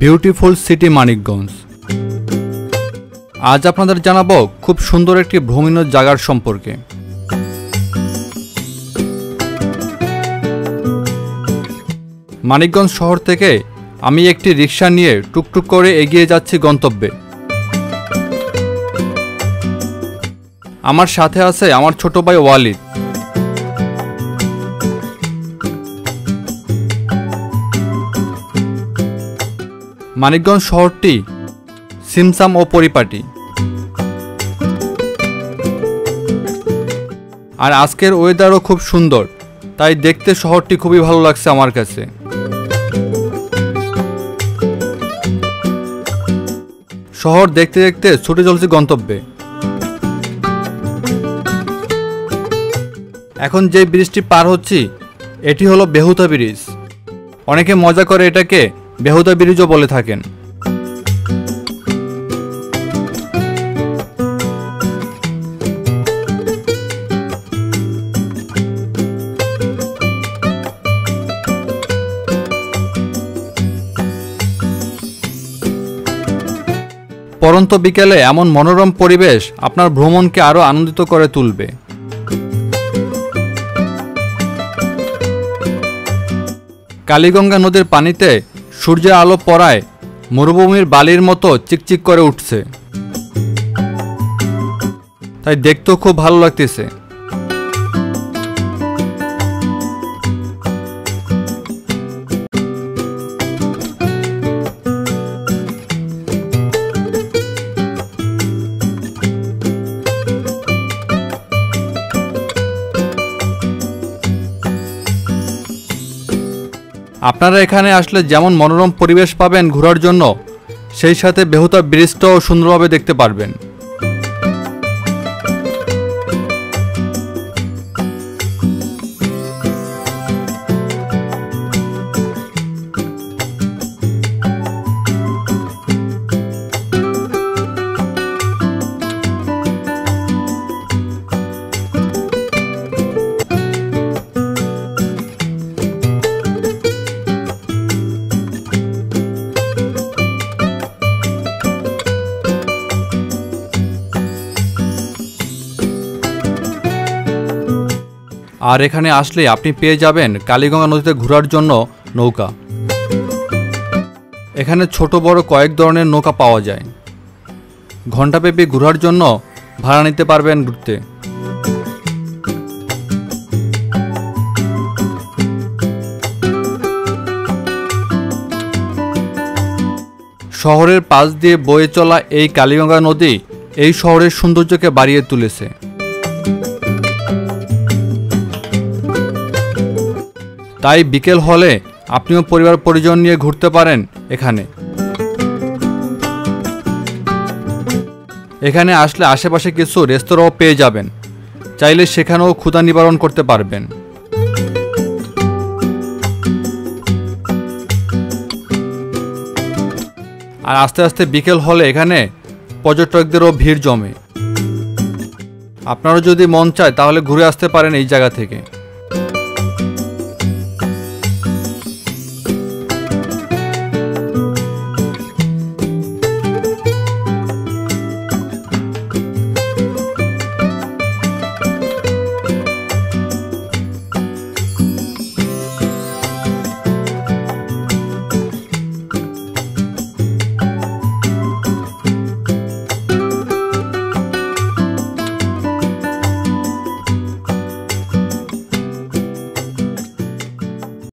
Beautiful city Manikganj. আজ আপনাদের জানাবো খুব সুন্দর একটি ভ্রমণীয় জায়গার সম্পর্কে। মানিকগঞ্জ শহর থেকে আমি একটি রিক্সা নিয়ে টুকটুক করে এগিয়ে যাচ্ছি গন্তব্যে। আমার সাথে আছে আমার ছোট ভাই ওয়ালিদ। মানিকগঞ্জ শহরটি সিমসাম ও পরিপাটি। আর আজকের ওয়েদারও খুব সুন্দর, তাই দেখতে শহরটি খুবই ভালো লাগছে আমার কাছে। শহর দেখতে দেখতে ছুটে চলছে গন্তব্যে। এখন যে ব্রিজটি পার হচ্ছি এটি হলো বেহুদা ব্রিজ। অনেকে মজা করে এটাকে বেহুদা ব্রিজও বলে থাকেন। পরন্ত বিকেলে এমন মনোরম পরিবেশ আপনার ভ্রমণকে আরো আনন্দিত করে তুলবে। কালীগঙ্গা নদীর পানিতে সূর্যের আলো পড়ায় মরুভূমির বালির মতো চিকচিক করে উঠছে, তাই দেখতেও খুব ভালো লাগতেছে। আপনারা এখানে আসলে যেমন মনোরম পরিবেশ পাবেন ঘোরার জন্য, সেই সাথে বেহুদা ব্রিজটাও সুন্দরভাবে দেখতে পারবেন। আর এখানে আসলে আপনি পেয়ে যাবেন কালীগঙ্গা নদীতে ঘোরার জন্য নৌকা। এখানে ছোট বড় কয়েক ধরনের নৌকা পাওয়া যায়। ঘণ্টাব্যাপী ঘোরার জন্য ভাড়া নিতে পারবেন ঘুরতে। শহরের পাশ দিয়ে বয়ে চলা এই কালীগঙ্গা নদী এই শহরের সৌন্দর্যকে বাড়িয়ে তুলেছে। তাই বিকেল হলে আপনিও পরিবার পরিজন নিয়ে ঘুরতে পারেন এখানে আসলে আশেপাশে কিছু রেস্তোরাঁও পেয়ে যাবেন, চাইলে সেখানেও ক্ষুধা নিবারণ করতে পারবেন। আর আস্তে আস্তে বিকেল হলে এখানে পর্যটকদেরও ভিড় জমে। আপনারও যদি মন চায় তাহলে ঘুরে আসতে পারেন এই জায়গা থেকে।